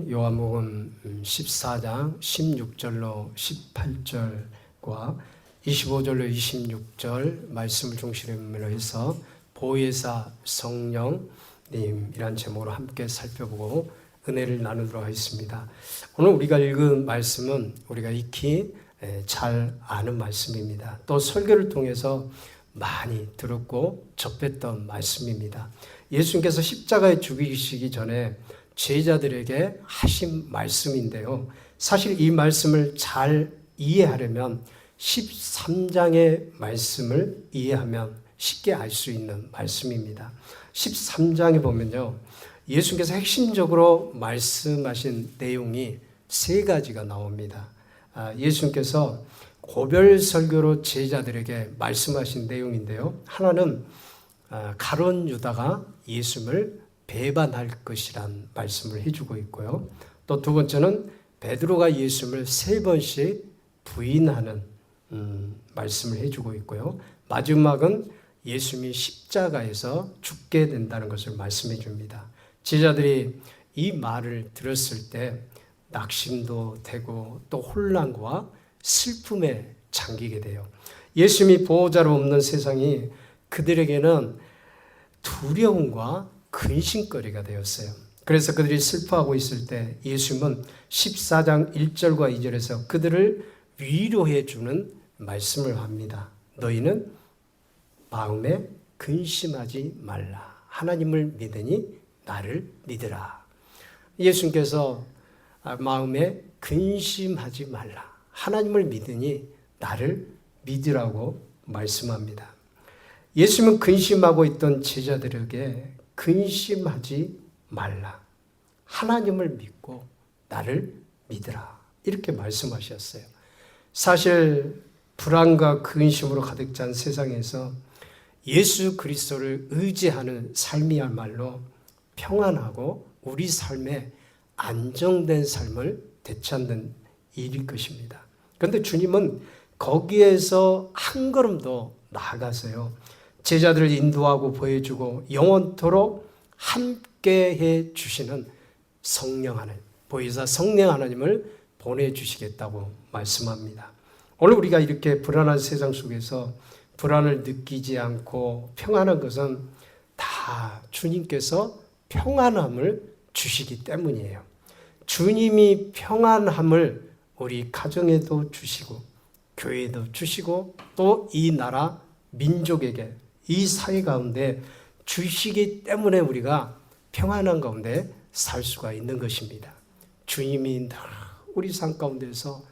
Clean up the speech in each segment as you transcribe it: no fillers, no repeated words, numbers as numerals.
요한복음 14장 16절로 18절과 25절로 26절 말씀을 중심으로 해서 보혜사 성령님이란 제목으로 함께 살펴보고 은혜를 나누도록 하겠습니다. 오늘 우리가 읽은 말씀은 우리가 익히 잘 아는 말씀입니다. 또 설교를 통해서 많이 들었고 접했던 말씀입니다. 예수님께서 십자가에 죽이시기 전에 제자들에게 하신 말씀인데요. 사실 이 말씀을 잘 이해하려면 13장의 말씀을 이해하면 쉽게 알 수 있는 말씀입니다. 13장에 보면요, 예수님께서 핵심적으로 말씀하신 내용이 세 가지가 나옵니다. 예수님께서 고별 설교로 제자들에게 말씀하신 내용인데요. 하나는 가룟 유다가 예수님을 배반할 것이란 말씀을 해주고 있고요. 또 두 번째는 베드로가 예수님을 3번씩 부인하는 말씀을 해주고 있고요. 마지막은 예수님이 십자가에서 죽게 된다는 것을 말씀해 줍니다. 제자들이 이 말을 들었을 때 낙심도 되고 또 혼란과 슬픔에 잠기게 돼요. 예수님이 보호자로 없는 세상이 그들에게는 두려움과 근심거리가 되었어요. 그래서 그들이 슬퍼하고 있을 때 예수님은 14장 1절과 2절에서 그들을 위로해 주는 말씀을 합니다. 너희는 마음에 근심하지 말라. 하나님을 믿으니 나를 믿으라. 예수님께서 마음에 근심하지 말라. 하나님을 믿으니 나를 믿으라고 말씀합니다. 예수님은 근심하고 있던 제자들에게 근심하지 말라. 하나님을 믿고 나를 믿으라. 이렇게 말씀하셨어요. 사실 불안과 근심으로 가득 찬 세상에서 예수 그리스도를 의지하는 삶이야말로 평안하고 우리 삶에 안정된 삶을 되찾는 일일 것입니다. 그런데 주님은 거기에서 한 걸음 더 나아가서요, 제자들을 인도하고 보여주고 영원토록 함께해 주시는 성령 하나님, 보혜사 성령 하나님을 보내주시겠다고 말씀합니다. 오늘 우리가 이렇게 불안한 세상 속에서 불안을 느끼지 않고 평안한 것은 다 주님께서 평안함을 주시기 때문이에요. 주님이 평안함을 우리 가정에도 주시고 교회에도 주시고 또 이 나라 민족에게 이 사회 가운데 주시기 때문에 우리가 평안한 가운데 살 수가 있는 것입니다. 주님이 늘 우리 삶 가운데서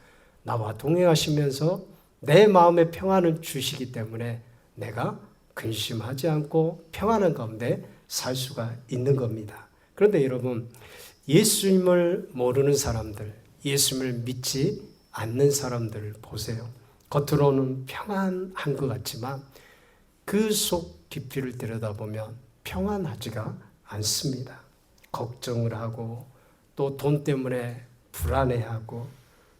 나와 동행하시면서 내 마음의 평안을 주시기 때문에 내가 근심하지 않고 평안한 가운데 살 수가 있는 겁니다. 그런데 여러분, 예수님을 모르는 사람들, 예수님을 믿지 않는 사람들을 보세요. 겉으로는 평안한 것 같지만 그 속 깊이를 들여다보면 평안하지가 않습니다. 걱정을 하고 또 돈 때문에 불안해하고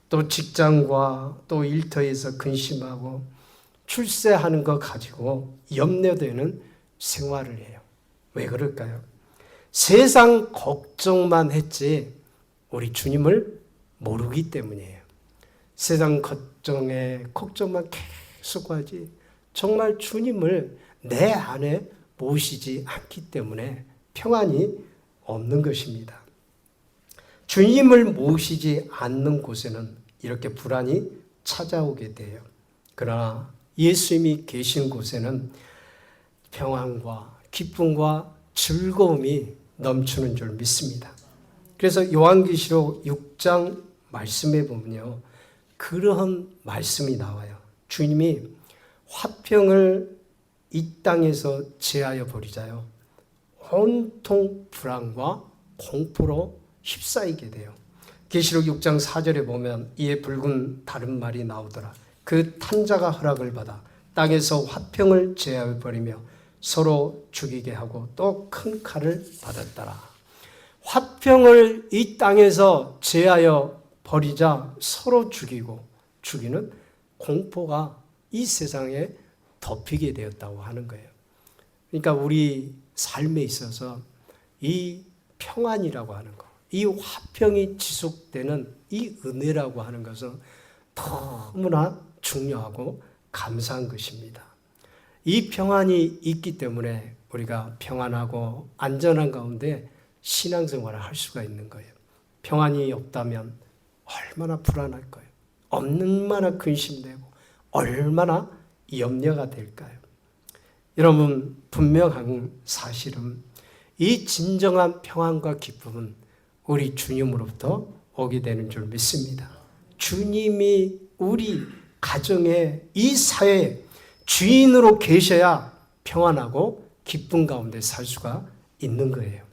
또 직장과 또 일터에서 근심하고 출세하는 것 가지고 염려되는 생활을 해요. 왜 그럴까요? 세상 걱정만 했지 우리 주님을 모르기 때문이에요. 세상 걱정만 계속 하지 정말 주님을 내 안에 모시지 않기 때문에 평안이 없는 것입니다. 주님을 모시지 않는 곳에는 이렇게 불안이 찾아오게 돼요. 그러나 예수님이 계신 곳에는 평안과 기쁨과 즐거움이 넘치는 줄 믿습니다. 그래서 요한계시록 6장 말씀에 보면요, 그러한 말씀이 나와요. 주님이 화평을 이 땅에서 제하여 버리자요, 온통 불안과 공포로 휩싸이게 돼요. 계시록 6장 4절에 보면 이에 붉은 다른 말이 나오더라. 그 탄자가 허락을 받아 땅에서 화평을 제하여 버리며 서로 죽이게 하고 또 큰 칼을 받았더라. 화평을 이 땅에서 제하여 버리자 서로 죽이고 죽이는 공포가 이 세상에 덮이게 되었다고 하는 거예요. 그러니까 우리 삶에 있어서 이 평안이라고 하는 거, 이 화평이 지속되는 이 은혜라고 하는 것은 너무나 중요하고 감사한 것입니다. 이 평안이 있기 때문에 우리가 평안하고 안전한 가운데 신앙생활을 할 수가 있는 거예요. 평안이 없다면 얼마나 불안할 거예요. 얼마나 근심되고 얼마나 염려가 될까요? 여러분, 분명한 사실은 이 진정한 평안과 기쁨은 우리 주님으로부터 오게 되는 줄 믿습니다. 주님이 우리 가정에, 이 사회에 주인으로 계셔야 평안하고 기쁨 가운데 살 수가 있는 거예요.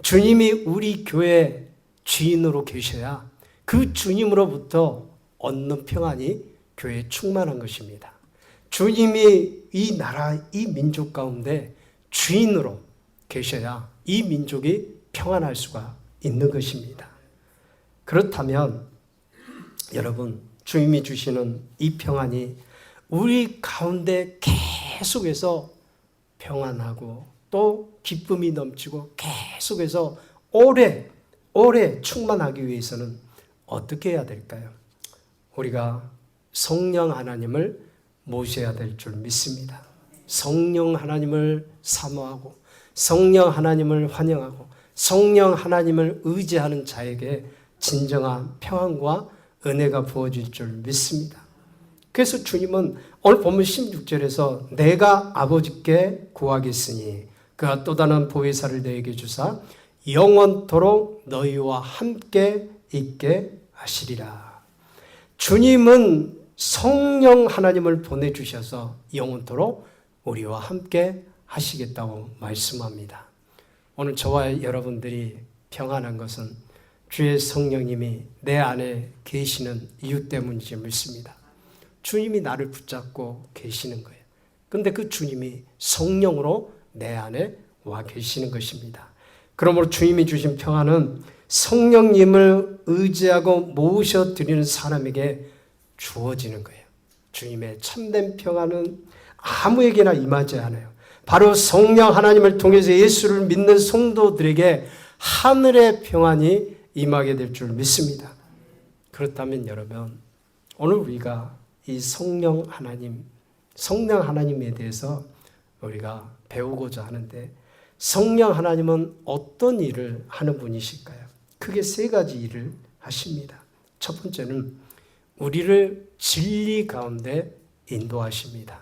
주님이 우리 교회 주인으로 계셔야 그 주님으로부터 얻는 평안이 교회에 충만한 것입니다. 주님이 이 나라, 이 민족 가운데 주인으로 계셔야 이 민족이 평안할 수가 있는 것입니다. 그렇다면 여러분, 주님이 주시는 이 평안이 우리 가운데 계속해서 평안하고 또 기쁨이 넘치고 계속해서 오래 충만하기 위해서는 어떻게 해야 될까요? 우리가 성령 하나님을 모셔야 될 줄 믿습니다. 성령 하나님을 사모하고 성령 하나님을 환영하고 성령 하나님을 의지하는 자에게 진정한 평안과 은혜가 부어질 줄 믿습니다. 그래서 주님은 오늘 본문 16절에서 내가 아버지께 구하겠으니 그가 또 다른 보혜사를 너에게 주사 영원토록 너희와 함께 있게 하시리라. 주님은 성령 하나님을 보내주셔서 영원토록 우리와 함께 하시겠다고 말씀합니다. 오늘 저와 여러분들이 평안한 것은 주의 성령님이 내 안에 계시는 이유 때문인지 믿습니다. 주님이 나를 붙잡고 계시는 거예요. 그런데 그 주님이 성령으로 내 안에 와 계시는 것입니다. 그러므로 주님이 주신 평안은 성령님을 의지하고 모셔드리는 사람에게 주어지는 거예요. 주님의 참된 평안은 아무에게나 임하지 않아요. 바로 성령 하나님을 통해서 예수를 믿는 성도들에게 하늘의 평안이 임하게 될 줄 믿습니다. 그렇다면 여러분, 오늘 우리가 이 성령 하나님에 대해서 우리가 배우고자 하는데, 성령 하나님은 어떤 일을 하는 분이실까요? 크게 세 가지 일을 하십니다. 첫 번째는 우리를 진리 가운데 인도하십니다.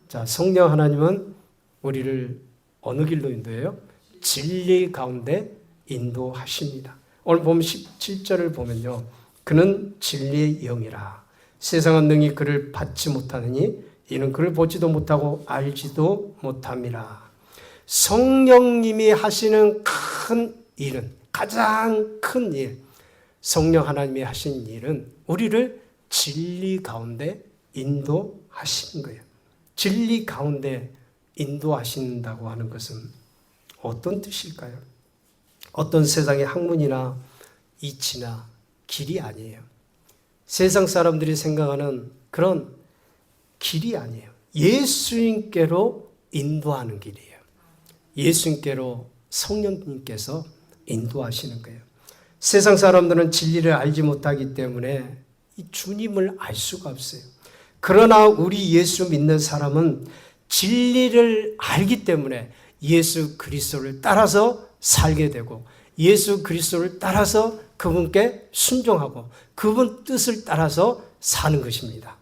자, 성령 하나님은 우리를 어느 길로 인도해요? 진리 가운데 인도하십니다. 오늘 보면 17절을 보면요. 그는 진리의 영이라. 세상은 능히 그를 받지 못하느니 이는 그를 보지도 못하고 알지도 못함이라. 성령님이 하시는 큰 일은, 가장 큰 일, 성령 하나님이 하신 일은 우리를 진리 가운데 인도하시는 거예요. 진리 가운데 인도하신다고 하는 것은 어떤 뜻일까요? 어떤 세상의 학문이나 이치나 길이 아니에요. 세상 사람들이 생각하는 그런 길이 아니에요. 예수님께로 인도하는 길이에요. 예수님께로 성령님께서 인도하시는 거예요. 세상 사람들은 진리를 알지 못하기 때문에 이 주님을 알 수가 없어요. 그러나 우리 예수 믿는 사람은 진리를 알기 때문에 예수 그리스도를 따라서 살게 되고 예수 그리스도를 따라서 그분께 순종하고 그분 뜻을 따라서 사는 것입니다.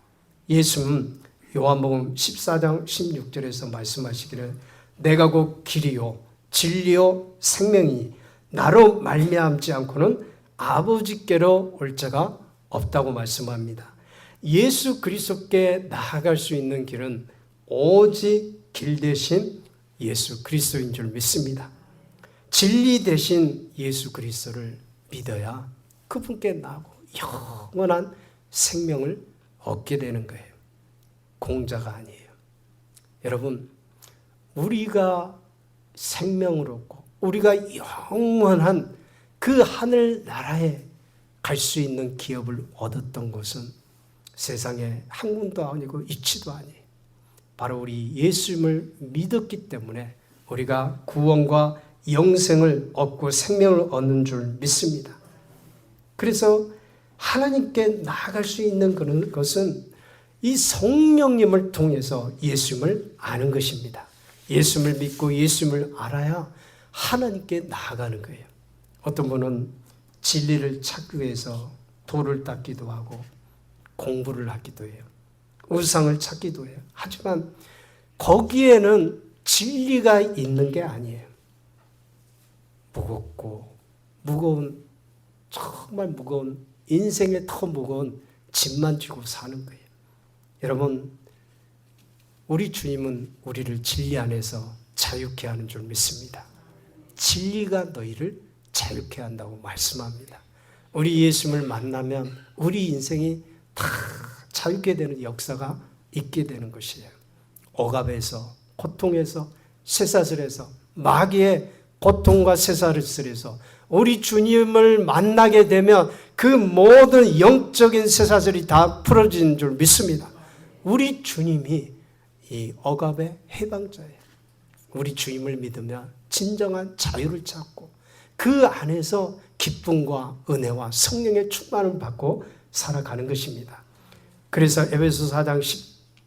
예수는 요한복음 14장 16절에서 말씀하시기를 내가 곧 길이요 진리요 생명이니 나로 말미암지 않고는 아버지께로 올 자가 없다고 말씀합니다. 예수 그리스도께 나아갈 수 있는 길은 오직 길 대신 예수 그리스도인 줄 믿습니다. 진리 대신 예수 그리스도를 믿어야 그분께 나아가고 영원한 생명을 얻게 되는 거예요. 공짜가 아니에요. 여러분, 우리가 생명을 얻고 우리가 영원한 그 하늘 나라에 갈 수 있는 기업을 얻었던 것은 세상의 학문도 아니고 이치도 아니에요. 바로 우리 예수님을 믿었기 때문에 우리가 구원과 영생을 얻고 생명을 얻는 줄 믿습니다. 그래서 하나님께 나아갈 수 있는 그런 것은 이 성령님을 통해서 예수님을 아는 것입니다. 예수님을 믿고 예수님을 알아야 하나님께 나아가는 거예요. 어떤 분은 진리를 찾기 위해서 돌을 닦기도 하고 공부를 하기도 해요. 우상을 찾기도 해요. 하지만 거기에는 진리가 있는 게 아니에요. 정말 무거운 인생의 더 무거운 짐만 지고 사는 거예요. 여러분, 우리 주님은 우리를 진리 안에서 자유케 하는 줄 믿습니다. 진리가 너희를 자유케 한다고 말씀합니다. 우리 예수님을 만나면 우리 인생이 다 자유케 되는 역사가 있게 되는 것이에요. 억압에서, 고통에서, 쇠사슬에서, 마귀의 고통과 쇠사슬에서 우리 주님을 만나게 되면 그 모든 영적인 쇠사슬이 다 풀어진 줄 믿습니다. 우리 주님이 이 억압의 해방자예요. 우리 주님을 믿으면 진정한 자유를 찾고 그 안에서 기쁨과 은혜와 성령의 충만을 받고 살아가는 것입니다. 그래서 에베소서 4장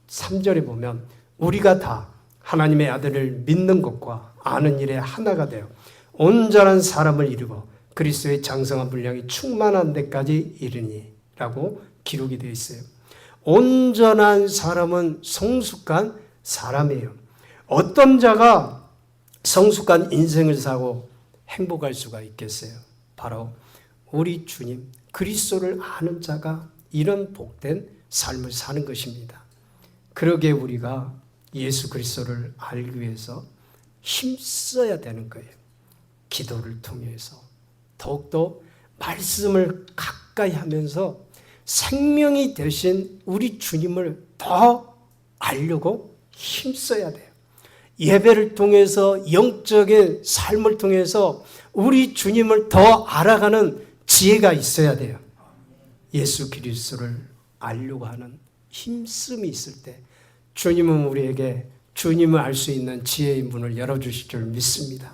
13절에 보면 우리가 다 하나님의 아들을 믿는 것과 아는 일에 하나가 되어 온전한 사람을 이루고 그리스도의 장성한 분량이 충만한 데까지 이르니 라고 기록이 되어 있어요. 온전한 사람은 성숙한 사람이에요. 어떤 자가 성숙한 인생을 사고 행복할 수가 있겠어요? 바로 우리 주님 그리스도를 아는 자가 이런 복된 삶을 사는 것입니다. 그러기에 우리가 예수 그리스도를 알기 위해서 힘써야 되는 거예요. 기도를 통해서 더욱더 말씀을 가까이 하면서 생명이 되신 우리 주님을 더 알려고 힘써야 돼요. 예배를 통해서 영적인 삶을 통해서 우리 주님을 더 알아가는 지혜가 있어야 돼요. 예수 그리스도를 알려고 하는 힘씀이 있을 때 주님은 우리에게 주님을 알 수 있는 지혜의 문을 열어주실 줄 믿습니다.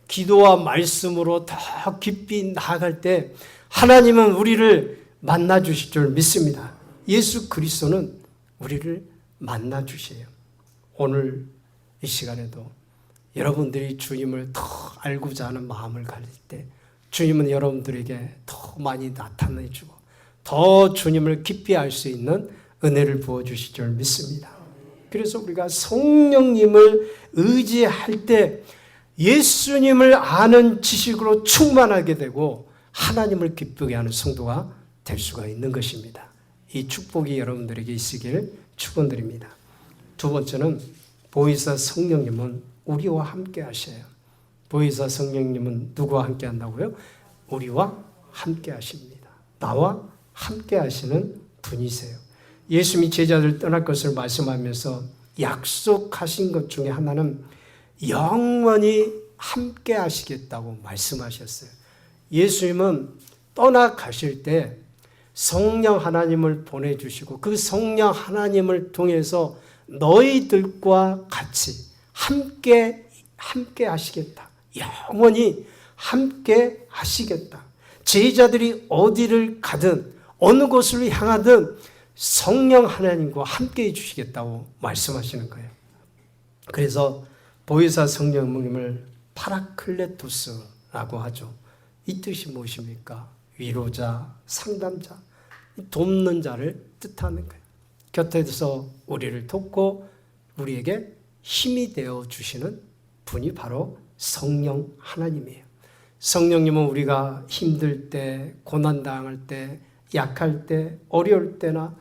기도와 말씀으로 더 깊이 나아갈 때 하나님은 우리를 만나주실 줄 믿습니다. 예수 그리스도는 우리를 만나주세요. 오늘 이 시간에도 여러분들이 주님을 더 알고자 하는 마음을 가질 때 주님은 여러분들에게 더 많이 나타내주고 더 주님을 깊이 알 수 있는 은혜를 부어주실 줄 믿습니다. 그래서 우리가 성령님을 의지할 때 예수님을 아는 지식으로 충만하게 되고 하나님을 기쁘게 하는 성도가 될 수가 있는 것입니다. 이 축복이 여러분들에게 있으길 축원드립니다. 두 번째는 보혜사 성령님은 우리와 함께 하셔요. 보혜사 성령님은 누구와 함께 한다고요? 우리와 함께 하십니다. 나와 함께 하시는 분이세요. 예수님이 제자들 떠날 것을 말씀하면서 약속하신 것 중에 하나는 영원히 함께 하시겠다고 말씀하셨어요. 예수님은 떠나가실 때 성령 하나님을 보내주시고 그 성령 하나님을 통해서 너희들과 같이 함께 하시겠다. 영원히 함께 하시겠다. 제자들이 어디를 가든 어느 곳을 향하든 성령 하나님과 함께 해주시겠다고 말씀하시는 거예요. 그래서 보혜사 성령님을 파라클레토스라고 하죠. 이 뜻이 무엇입니까? 위로자, 상담자, 돕는 자를 뜻하는 거예요. 곁에서 우리를 돕고 우리에게 힘이 되어 주시는 분이 바로 성령 하나님이에요. 성령님은 우리가 힘들 때, 고난당할 때, 약할 때, 어려울 때나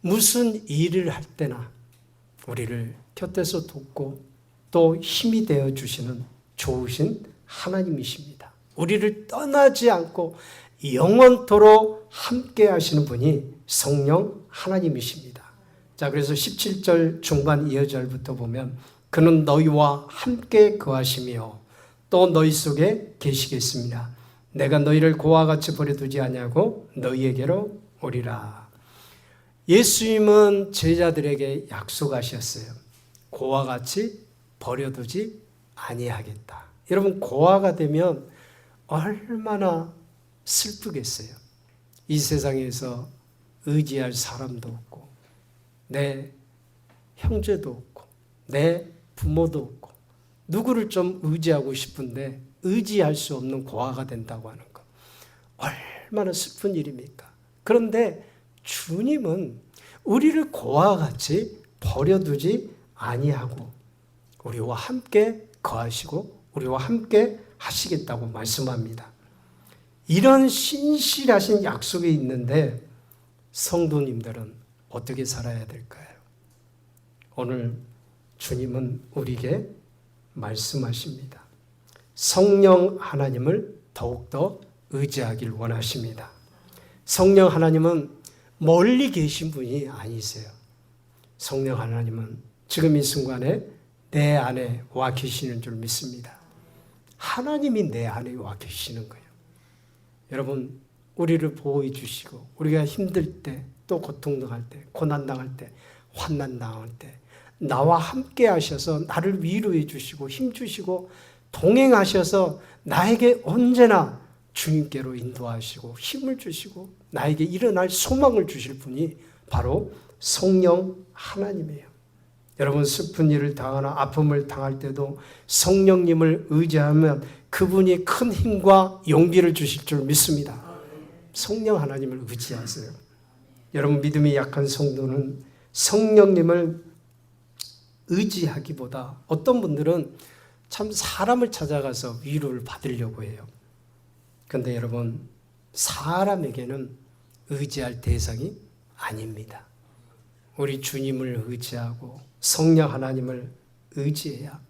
무슨 일을 할 때나 우리를 곁에서 돕고 또 힘이 되어 주시는 좋으신 하나님이십니다. 우리를 떠나지 않고 영원토록 함께 하시는 분이 성령 하나님이십니다. 자, 그래서 17절 중반 2절부터 보면 그는 너희와 함께 거하시며 또 너희 속에 계시겠습니다. 내가 너희를 고와 같이 버려두지 아니하고 너희에게로 오리라. 예수님은 제자들에게 약속하셨어요. 고와 같이 버려두지 아니하겠다. 여러분 고아가 되면 얼마나 슬프겠어요. 이 세상에서 의지할 사람도 없고 내 형제도 없고 내 부모도 없고 누구를 좀 의지하고 싶은데 의지할 수 없는 고아가 된다고 하는 것. 얼마나 슬픈 일입니까? 그런데 주님은 우리를 고아와 같이 버려두지 아니하고 우리와 함께 거하시고 우리와 함께 하시겠다고 말씀합니다. 이런 신실하신 약속이 있는데 성도님들은 어떻게 살아야 될까요? 오늘 주님은 우리에게 말씀하십니다. 성령 하나님을 더욱더 의지하길 원하십니다. 성령 하나님은 멀리 계신 분이 아니세요. 성령 하나님은 지금 이 순간에 내 안에 와 계시는 줄 믿습니다. 하나님이 내 안에 와 계시는 거예요. 여러분, 우리를 보호해 주시고 우리가 힘들 때, 또 고통당할 때, 고난당할 때, 환난당할 때 나와 함께 하셔서 나를 위로해 주시고 힘 주시고 동행하셔서 나에게 언제나 주님께로 인도하시고 힘을 주시고 나에게 일어날 소망을 주실 분이 바로 성령 하나님이에요. 여러분, 슬픈 일을 당하나 아픔을 당할 때도 성령님을 의지하면 그분이 큰 힘과 용기를 주실 줄 믿습니다. 성령 하나님을 의지하세요. 여러분, 믿음이 약한 성도는 성령님을 의지하기보다 어떤 분들은 참 사람을 찾아가서 위로를 받으려고 해요. 그런데 여러분, 사람에게는 의지할 대상이 아닙니다. 우리 주님을 의지하고 성령 하나님을 의지해야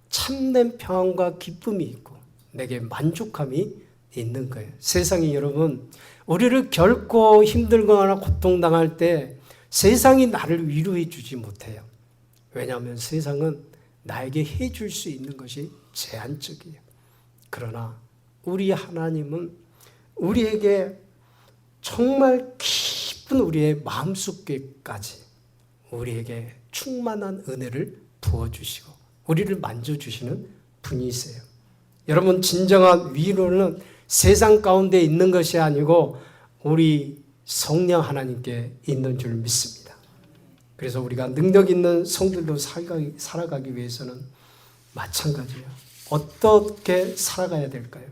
참된 평안과 기쁨이 있고 내게 만족함이 있는 거예요. 세상이 여러분, 우리를 결코 힘들거나 고통당할 때 세상이 나를 위로해 주지 못해요. 왜냐하면 세상은 나에게 해줄 수 있는 것이 제한적이에요. 그러나 우리 하나님은 우리에게 정말 깊은 우리의 마음속에까지 우리에게 충만한 은혜를 부어주시고 우리를 만져주시는 분이세요. 여러분, 진정한 위로는 세상 가운데 있는 것이 아니고 우리 성령 하나님께 있는 줄 믿습니다. 그래서 우리가 능력 있는 성들도 살아가기 위해서는 마찬가지예요. 어떻게 살아가야 될까요?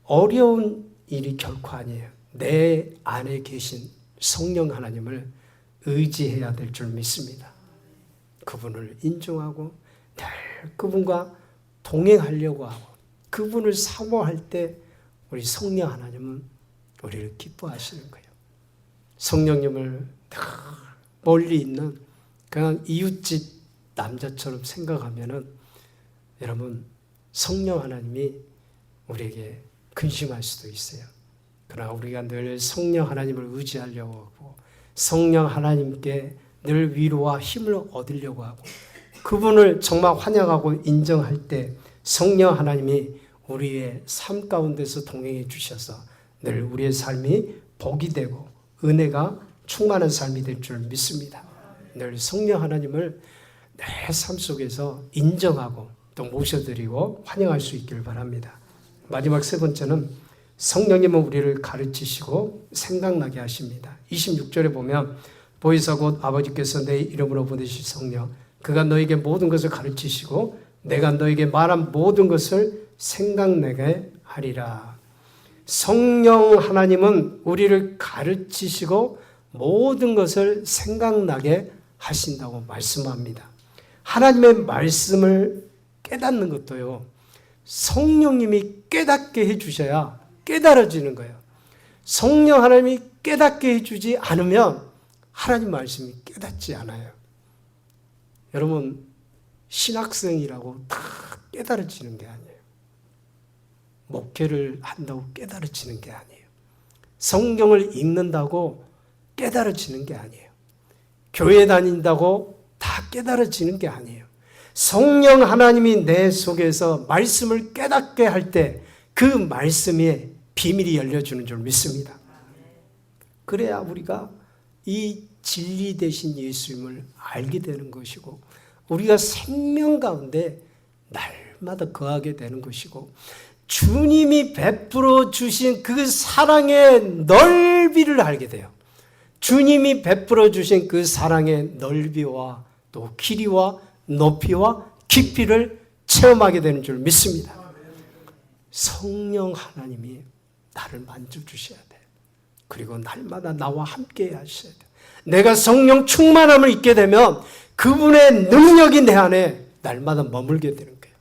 어려운 일이 결코 아니에요. 내 안에 계신 성령 하나님을 의지해야 될 줄 믿습니다. 그분을 인정하고 늘 그분과 동행하려고 하고 그분을 사모할 때 우리 성령 하나님은 우리를 기뻐하시는 거예요. 성령님을 늘 멀리 있는 그냥 이웃집 남자처럼 생각하면은 여러분, 성령 하나님이 우리에게 근심할 수도 있어요. 그러나 우리가 늘 성령 하나님을 의지하려고 하고 성령 하나님께 늘 위로와 힘을 얻으려고 하고 그분을 정말 환영하고 인정할 때 성령 하나님이 우리의 삶 가운데서 동행해 주셔서 늘 우리의 삶이 복이 되고 은혜가 충만한 삶이 될 줄 믿습니다. 늘 성령 하나님을 내 삶 속에서 인정하고 또 모셔드리고 환영할 수 있기를 바랍니다. 마지막 세 번째는 성령님은 우리를 가르치시고 생각나게 하십니다. 26절에 보면 보혜사 곧 아버지께서 내 이름으로 보내실 성령 그가 너에게 모든 것을 가르치시고 내가 너에게 말한 모든 것을 생각나게 하리라. 성령 하나님은 우리를 가르치시고 모든 것을 생각나게 하신다고 말씀합니다. 하나님의 말씀을 깨닫는 것도요, 성령님이 깨닫게 해주셔야 깨달아지는 거예요. 성령 하나님이 깨닫게 해주지 않으면 하나님 말씀이 깨닫지 않아요. 여러분, 신학생이라고 다 깨달아지는 게 아니에요. 목회를 한다고 깨달아지는 게 아니에요. 성경을 읽는다고 깨달아지는 게 아니에요. 교회 다닌다고 다 깨달아지는 게 아니에요. 성령 하나님이 내 속에서 말씀을 깨닫게 할 때 그 말씀에 비밀이 열려주는 줄 믿습니다. 그래야 우리가 이 진리 되신 예수님을 알게 되는 것이고 우리가 생명 가운데 날마다 거하게 되는 것이고 주님이 베풀어 주신 그 사랑의 넓이를 알게 돼요. 주님이 베풀어 주신 그 사랑의 넓이와 또 길이와 높이와 깊이를 체험하게 되는 줄 믿습니다. 성령 하나님이 나를 만져주셔야 돼. 그리고 날마다 나와 함께 하셔야 돼. 내가 성령 충만함을 잊게 되면 그분의 능력이 내 안에 날마다 머물게 되는 거예요.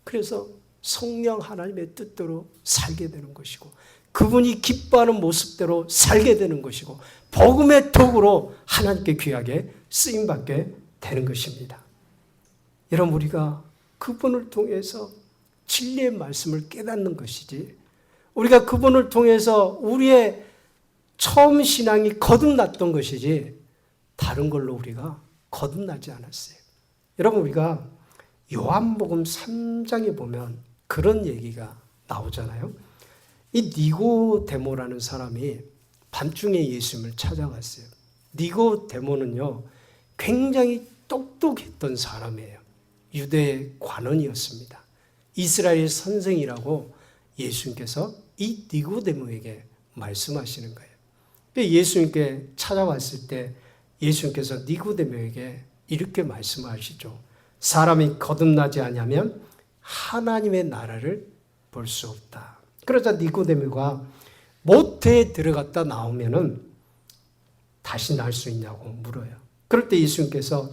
그래서 성령 하나님의 뜻대로 살게 되는 것이고 그분이 기뻐하는 모습대로 살게 되는 것이고 복음의 덕으로 하나님께 귀하게 쓰임받게 되는 것입니다. 여러분 우리가 그분을 통해서 진리의 말씀을 깨닫는 것이지 우리가 그분을 통해서 우리의 처음 신앙이 거듭났던 것이지 다른 걸로 우리가 거듭나지 않았어요. 여러분 우리가 요한복음 3장에 보면 그런 얘기가 나오잖아요. 이 니고데모라는 사람이 밤중에 예수님을 찾아갔어요. 니고데모는요 굉장히 똑똑했던 사람이에요. 유대의 관원이었습니다. 이스라엘 선생이라고 예수님께서 이 니고데모에게 말씀하시는 거예요. 예수님께 찾아왔을 때 예수님께서 니고데모에게 이렇게 말씀하시죠. 사람이 거듭나지 않으면 하나님의 나라를 볼 수 없다. 그러자 니고데모가 모태에 들어갔다 나오면은 다시 날 수 있냐고 물어요. 그럴 때 예수님께서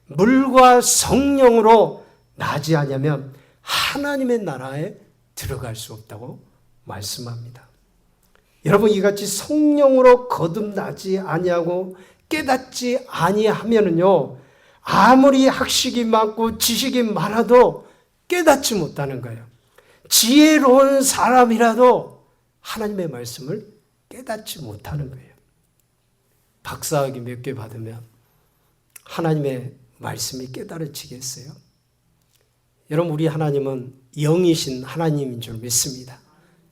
물과 성령으로 나지 않으면 하나님의 나라에 들어갈 수 없다고 말씀합니다. 여러분 이같이 성령으로 거듭나지 아니하고 깨닫지 아니하면은요 아무리 학식이 많고 지식이 많아도 깨닫지 못하는 거예요. 지혜로운 사람이라도 하나님의 말씀을 깨닫지 못하는 거예요. 박사학위 몇 개 받으면 하나님의 말씀이 깨달아지겠어요? 여러분 우리 하나님은 영이신 하나님인 줄 믿습니다.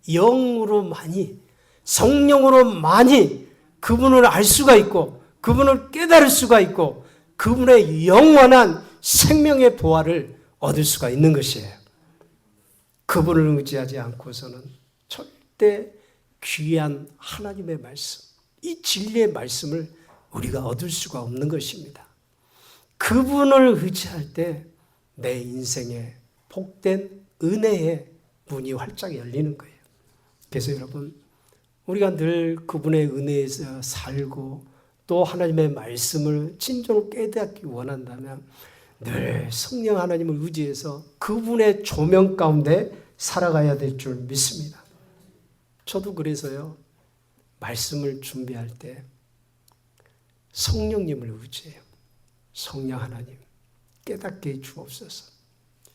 영으로만이 성령으로만이 그분을 알 수가 있고 그분을 깨달을 수가 있고 그분의 영원한 생명의 보화를 얻을 수가 있는 것이에요. 그분을 의지하지 않고서는 절대 귀한 하나님의 말씀, 이 진리의 말씀을 우리가 얻을 수가 없는 것입니다. 그분을 의지할 때 내 인생에 복된 은혜의 문이 활짝 열리는 거예요. 그래서 여러분 우리가 늘 그분의 은혜에서 살고 또 하나님의 말씀을 진정으로 깨닫기 원한다면 늘 성령 하나님을 의지해서 그분의 조명 가운데 살아가야 될 줄 믿습니다. 저도 그래서요 말씀을 준비할 때 성령님을 의지해요. 성령 하나님 깨닫게 해 주옵소서.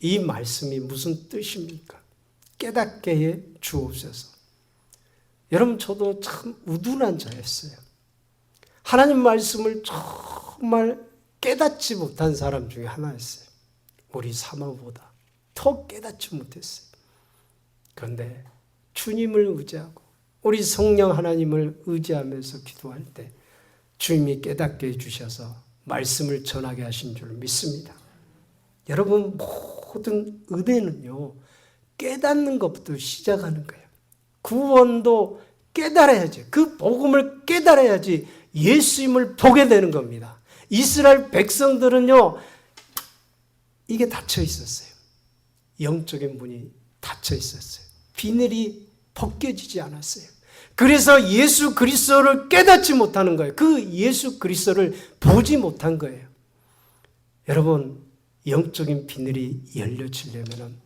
이 말씀이 무슨 뜻입니까? 깨닫게 해 주옵소서. 여러분 저도 참 우둔한 자였어요. 하나님 말씀을 정말 깨닫지 못한 사람 중에 하나였어요. 우리 사모보다 더 깨닫지 못했어요. 그런데 주님을 의지하고 우리 성령 하나님을 의지하면서 기도할 때 주님이 깨닫게 해주셔서 말씀을 전하게 하신 줄 믿습니다. 여러분 모든 은혜는요 깨닫는 것부터 시작하는 거예요. 구원도 깨달아야지. 그 복음을 깨달아야지 예수님을 보게 되는 겁니다. 이스라엘 백성들은요 이게 닫혀 있었어요. 영적인 문이 닫혀 있었어요. 비늘이 벗겨지지 않았어요. 그래서 예수 그리스도를 깨닫지 못하는 거예요. 그 예수 그리스도를 보지 못한 거예요. 여러분 영적인 비늘이 열려지려면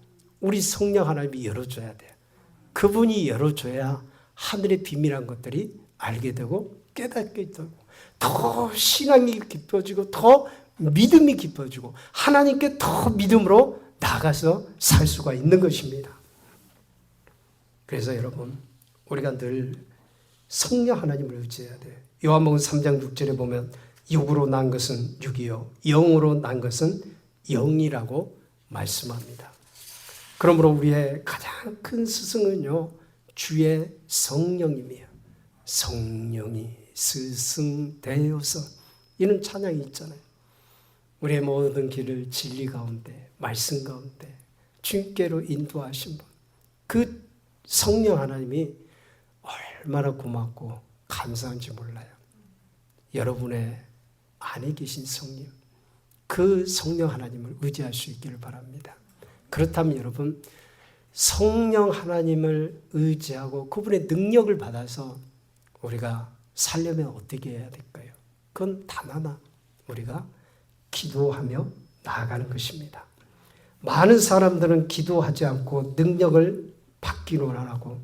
우리 성령 하나님이 열어줘야 돼요. 그분이 열어줘야 하늘의 비밀한 것들이 알게 되고 깨닫게 되고 더 신앙이 깊어지고 더 믿음이 깊어지고 하나님께 더 믿음으로 나가서 살 수가 있는 것입니다. 그래서 여러분 우리가 늘 성령 하나님을 의지해야 돼요. 요한복음 3장 6절에 보면 육으로 난 것은 육이요 영으로 난 것은 영이라고 말씀합니다. 그러므로 우리의 가장 큰 스승은요 주의 성령님이에요. 성령이 스승되어서 이런 찬양이 있잖아요. 우리의 모든 길을 진리 가운데 말씀 가운데 주님께로 인도하신 분, 그 성령 하나님이 얼마나 고맙고 감사한지 몰라요. 여러분의 안에 계신 성령, 그 성령 하나님을 의지할 수 있기를 바랍니다. 그렇다면 여러분, 성령 하나님을 의지하고 그분의 능력을 받아서 우리가 살려면 어떻게 해야 될까요? 그건 단 하나, 우리가 기도하며 나아가는 것입니다. 많은 사람들은 기도하지 않고 능력을 받기를 하고,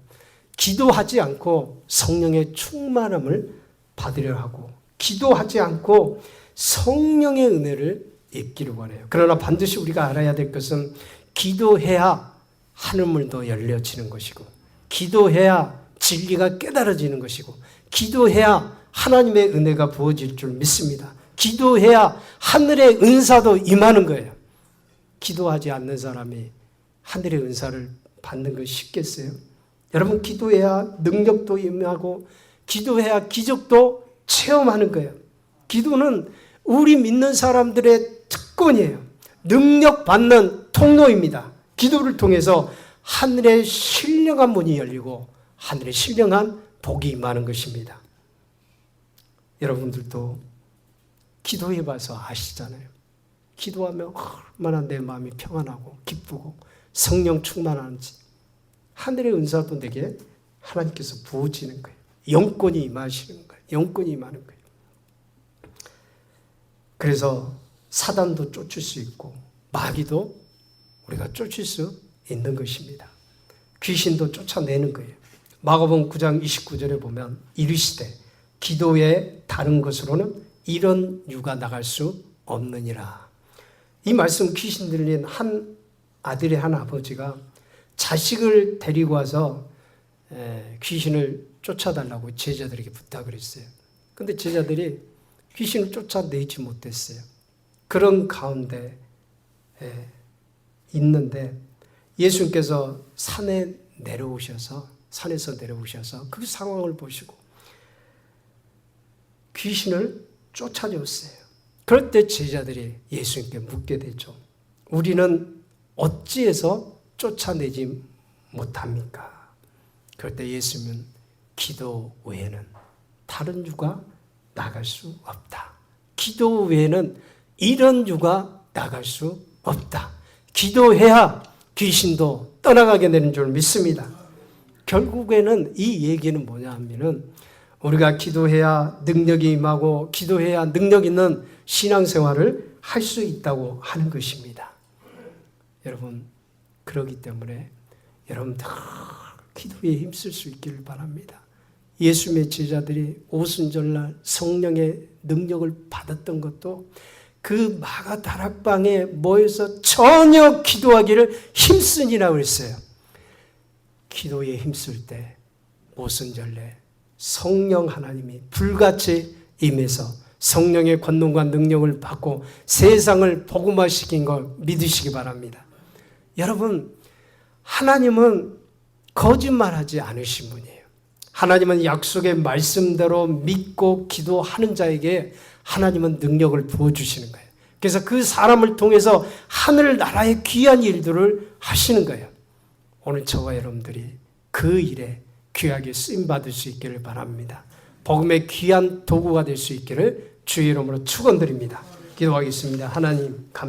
기도하지 않고 성령의 충만함을 받으려 하고, 기도하지 않고 성령의 은혜를 입기를 원해요. 그러나 반드시 우리가 알아야 될 것은 기도해야 하늘문도 열려지는 것이고, 기도해야 진리가 깨달아지는 것이고, 기도해야 하나님의 은혜가 부어질 줄 믿습니다. 기도해야 하늘의 은사도 임하는 거예요. 기도하지 않는 사람이 하늘의 은사를 받는 건 쉽겠어요? 여러분, 기도해야 능력도 임하고 기도해야 기적도 체험하는 거예요. 기도는 우리 믿는 사람들의 특권이에요. 능력 받는 통로입니다. 기도를 통해서 하늘의 신령한 문이 열리고 하늘의 신령한 복이 임하는 것입니다. 여러분들도 기도해봐서 아시잖아요. 기도하면 얼마나 내 마음이 평안하고 기쁘고 성령 충만한지, 하늘의 은사도 내게 하나님께서 부어지는 거예요. 영권이 임하시는 거예요. 영권이 임하는 거예요. 그래서 사단도 쫓을 수 있고 마귀도 우리가 쫓을 수 있는 것입니다. 귀신도 쫓아내는 거예요. 마가복음 9장 29절에 보면 이르시되 기도에 다른 것으로는 이런 유가 나갈 수 없느니라. 이 말씀 귀신 들린 한 아들의 한 아버지가 자식을 데리고 와서 귀신을 쫓아달라고 제자들에게 부탁을 했어요. 그런데 제자들이 귀신을 쫓아내지 못했어요. 그런 가운데 있는데 예수님께서 산에서 내려오셔서 그 상황을 보시고 귀신을 쫓아줬어요. 그럴 때 제자들이 예수님께 묻게 되죠. 우리는 어찌해서 쫓아내지 못합니까? 그럴 때 예수님은 기도 외에는 다른 유가 나갈 수 없다. 기도 외에는 이런 유가 나갈 수 없다. 기도해야 귀신도 떠나가게 되는 줄 믿습니다. 결국에는 이 얘기는 뭐냐 하면은 우리가 기도해야 능력이 임하고 기도해야 능력 있는 신앙생활을 할 수 있다고 하는 것입니다. 여러분, 그렇기 때문에 여러분 다 기도에 힘쓸 수 있기를 바랍니다. 예수님의 제자들이 오순절날 성령의 능력을 받았던 것도 그 마가 다락방에 모여서 전혀 기도하기를 힘쓰니라 그랬어요. 기도에 힘쓸 때 오순절날 성령 하나님이 불같이 임해서 성령의 권능과 능력을 받고 세상을 복음화시킨 걸 믿으시기 바랍니다. 여러분, 하나님은 거짓말하지 않으신 분이에요. 하나님은 약속의 말씀대로 믿고 기도하는 자에게 하나님은 능력을 부어주시는 거예요. 그래서 그 사람을 통해서 하늘나라의 귀한 일들을 하시는 거예요. 오늘 저와 여러분들이 그 일에 귀하게 쓰임받을 수 있기를 바랍니다. 복음의 귀한 도구가 될 수 있기를 주의 이름으로 축원드립니다. 기도하겠습니다. 하나님, 감사합니다.